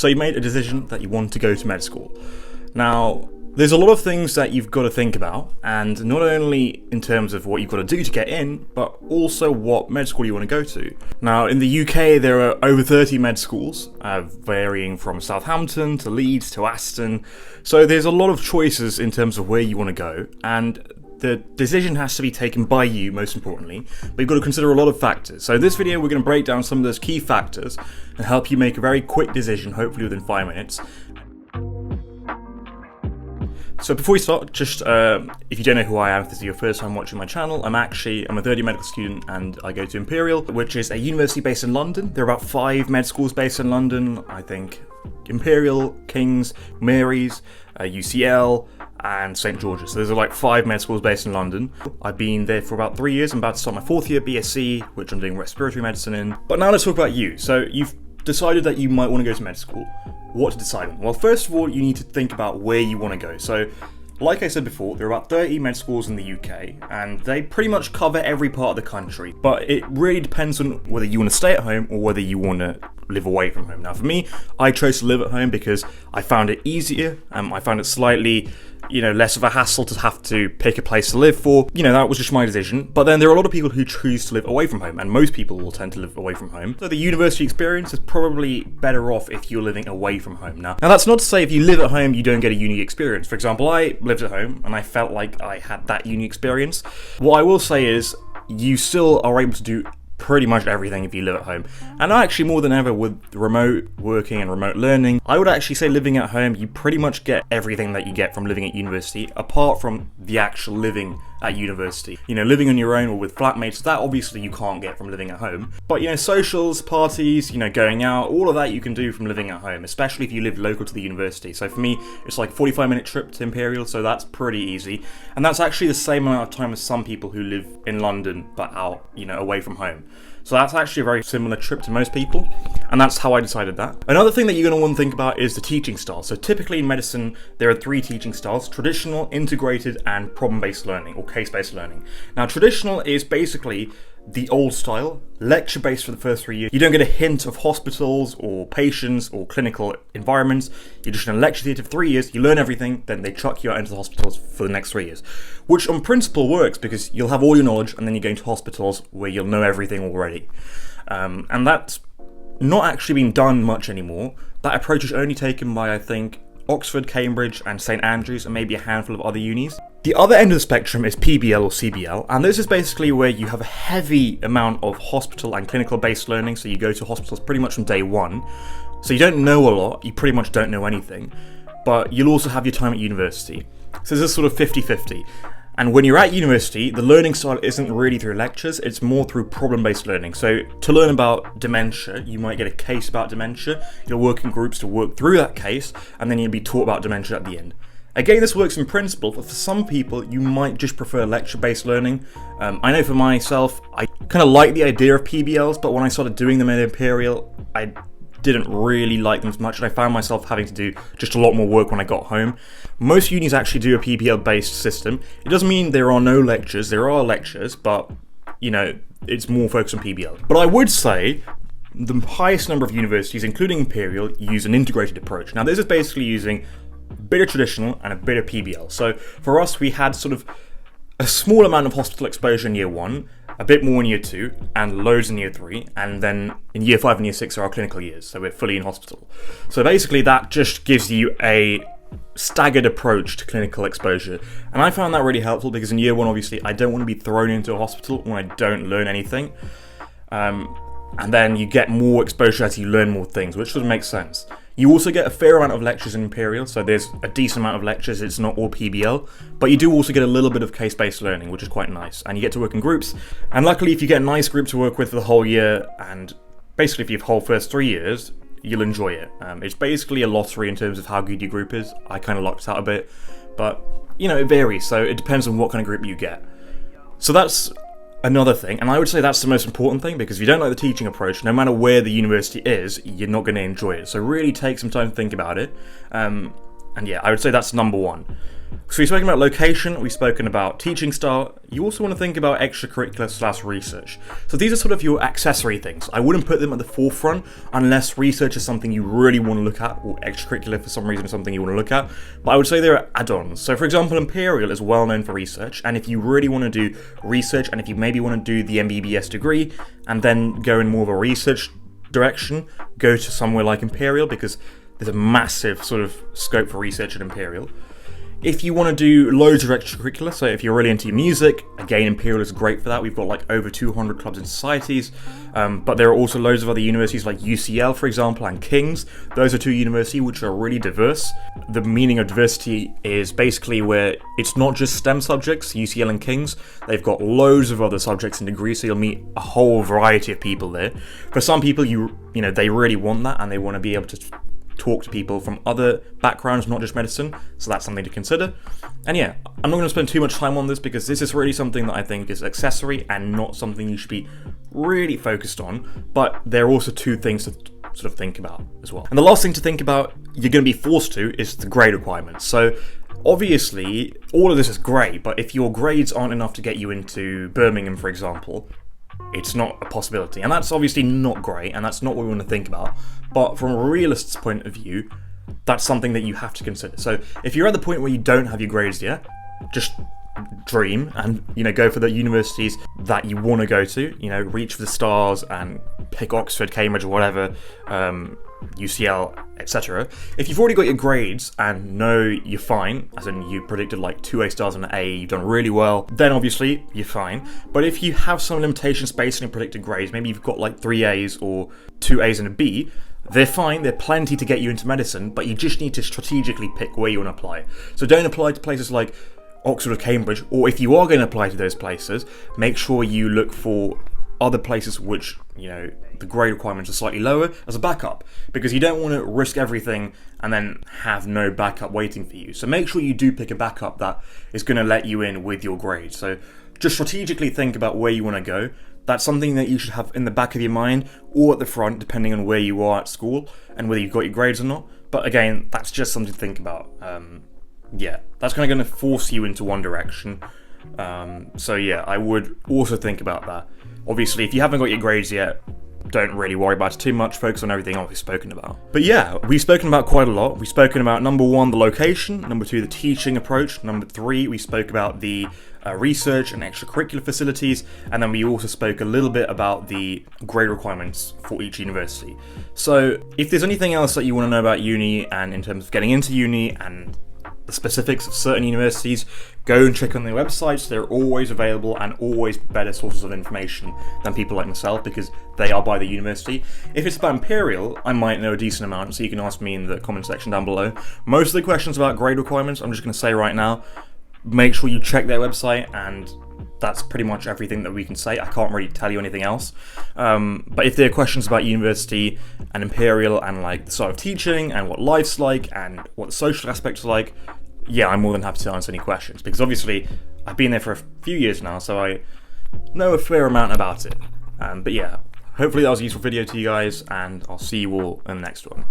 So you made a decision that you want to go to med school. Now, there's a lot of things that you've got to think about, and not only in terms of what you've got to do to get in, but also what med school you want to go to. Now, in the UK, there are over 30 med schools, varying from Southampton to Leeds to Aston. So there's a lot of choices in terms of where you want to go, and the decision has to be taken by you, most importantly, but you've got to consider a lot of factors. So in this video, we're going to break down some of those key factors and help you make a very quick decision, hopefully within 5 minutes. So before we start, just if you don't know who I am, if this is your first time watching my channel, I'm Akshi. I'm a third year medical student and I go to Imperial, which is a university based in London. There are about 5 med schools based in London, I think. Imperial, King's, Mary's, UCL, and St George's. So there's like 5 med schools based in London. I've been there for about 3 years. I'm about to start my 4th year BSc, which I'm doing respiratory medicine in. But now let's talk about you. So you've decided that you might want to go to med school. What to decide on? Well, first of all, you need to think about where you want to go. So, like I said before, there are about 30 med schools in the UK, and they pretty much cover every part of the country. But it really depends on whether you want to stay at home or whether you want to live away from home. Now, for me, I chose to live at home because I found it easier. I found it slightly, less of a hassle to have to pick a place to live for. That was just my decision. But then there are a lot of people who choose to live away from home, and most people will tend to live away from home. So the university experience is probably better off if you're living away from home. Now that's not to say if you live at home, you don't get a uni experience. For example, I lived at home, and I felt like I had that uni experience. What I will say is, you still are able to do pretty much everything if you live at home. And actually, more than ever with remote working and remote learning, I would actually say living at home, you pretty much get everything that you get from living at university, apart from the actual living at university. Living on your own or with flatmates, that obviously you can't get from living at home. But socials, parties, going out, all of that you can do from living at home, especially if you live local to the university. So for me, it's like a 45-minute trip to Imperial, so that's pretty easy. And that's actually the same amount of time as some people who live in London, but out, away from home. So that's actually a very similar trip to most people, and that's how I decided that. Another thing that you're going to want to think about is the teaching style. So typically in medicine, there are 3 teaching styles: traditional, integrated, and problem-based learning, or case-based learning. Now, traditional is basically the old style, lecture-based for the first 3 years. You don't get a hint of hospitals or patients or clinical environments. You're just in a lecture theatre for 3 years, you learn everything, then they chuck you out into the hospitals for the next 3 years. Which on principle works because you'll have all your knowledge and then you're going to hospitals where you'll know everything already. And that's not actually being done much anymore. That approach is only taken by, I think, Oxford, Cambridge, and St Andrews, and maybe a handful of other unis. The other end of the spectrum is PBL or CBL, and this is basically where you have a heavy amount of hospital and clinical based learning, so you go to hospitals pretty much from day one. So you don't know a lot, you pretty much don't know anything, but you'll also have your time at university. So this is sort of 50-50. And when you're at university, the learning style isn't really through lectures, it's more through problem-based learning. So to learn about dementia, you might get a case about dementia, you'll work in groups to work through that case, and then you'll be taught about dementia at the end. Again, this works in principle, but for some people, you might just prefer lecture-based learning. I know for myself, I kind of like the idea of PBLs, but when I started doing them at Imperial, I didn't really like them as much, and I found myself having to do just a lot more work when I got home. Most unis actually do a PBL-based system. It doesn't mean there are no lectures, there are lectures, but, it's more focused on PBL. But I would say the highest number of universities, including Imperial, use an integrated approach. Now, this is basically using a bit of traditional and a bit of PBL. So for us, we had sort of a small amount of hospital exposure in year 1, a bit more in year 2, and loads in year 3, and then in year 5 and year 6 are our clinical years, so we're fully in hospital. So basically that just gives you a staggered approach to clinical exposure, and I found that really helpful because in year 1, obviously, I don't want to be thrown into a hospital when I don't learn anything, and then you get more exposure as you learn more things, which doesn't make sense. You also get a fair amount of lectures in Imperial, so there's a decent amount of lectures, it's not all PBL, but you do also get a little bit of case-based learning, which is quite nice, and you get to work in groups, and luckily if you get a nice group to work with for the whole year, and basically for your whole first 3 years, you'll enjoy it. It's basically a lottery in terms of how good your group is. I kind of lucked out a bit, but, it varies, so it depends on what kind of group you get. So that's another thing, and I would say that's the most important thing, because if you don't like the teaching approach, no matter where the university is, you're not going to enjoy it. So really take some time to think about it. And yeah, I would say that's number 1. So we've spoken about location, we've spoken about teaching style. You also want to think about extracurricular / research. So these are sort of your accessory things. I wouldn't put them at the forefront unless research is something you really want to look at, or extracurricular for some reason is something you want to look at. But I would say they're add-ons. So for example, Imperial is well known for research, and if you really want to do research, and if you maybe want to do the MBBS degree, and then go in more of a research direction, go to somewhere like Imperial, because there's a massive sort of scope for research at Imperial. If you want to do loads of extracurricular, so if you're really into music, again, Imperial is great for that. We've got like over 200 clubs and societies, but there are also loads of other universities like UCL, for example, and King's. Those are two universities which are really diverse. The meaning of diversity is basically where it's not just STEM subjects, UCL and King's. They've got loads of other subjects and degrees, so you'll meet a whole variety of people there. For some people, you know, they really want that, and they want to be able to talk to people from other backgrounds, not just medicine, so that's something to consider. And yeah, I'm not going to spend too much time on this because this is really something that I think is accessory and not something you should be really focused on, but there are also two things to sort of think about as well. And the last thing to think about, you're going to be forced to, is the grade requirements. So obviously, all of this is great, but if your grades aren't enough to get you into Birmingham, for example, it's not a possibility, and that's obviously not great, and that's not what we want to think about. But from a realist's point of view, that's something that you have to consider. So if you're at the point where you don't have your grades yet, just dream and, you know, go for the universities that you want to go to. You know, reach for the stars and pick Oxford, Cambridge, or whatever, UCL, etc. If you've already got your grades and know you're fine, as in you predicted like 2 A stars and an A, you've done really well, then obviously you're fine. But if you have some limitations based on your predicted grades, maybe you've got like 3 A's or 2 A's and a B, they're fine, they're plenty to get you into medicine, but you just need to strategically pick where you want to apply. So don't apply to places like Oxford or Cambridge, or if you are going to apply to those places, make sure you look for other places which, you know, the grade requirements are slightly lower as a backup, because you don't want to risk everything and then have no backup waiting for you. So make sure you do pick a backup that is going to let you in with your grade. So just strategically think about where you want to go. That's something that you should have in the back of your mind or at the front, depending on where you are at school and whether you've got your grades or not. But again, that's just something to think about. Yeah, that's kind of going to force you into one direction. So yeah, I would also think about that. Obviously, if you haven't got your grades yet, don't really worry about it too much, focus on everything else we've spoken about. But yeah, we've spoken about quite a lot. We've spoken about number 1, the location, number 2, the teaching approach, number 3, we spoke about the research and extracurricular facilities, and then we also spoke a little bit about the grade requirements for each university. So if there's anything else that you want to know about uni and in terms of getting into uni and the specifics of certain universities, go and check on their websites. They're always available and always better sources of information than people like myself, because they are by the university. If it's about Imperial, I might know a decent amount, so you can ask me in the comment section down below. Most of the questions about grade requirements, I'm just going to say right now, make sure you check their website, and that's pretty much everything that we can say. I can't really tell you anything else. But if there are questions about university and Imperial and like the sort of teaching and what life's like and what the social aspects are like, yeah, I'm more than happy to answer any questions, because obviously I've been there for a few years now, so I know a fair amount about it. But yeah, hopefully that was a useful video to you guys, and I'll see you all in the next one.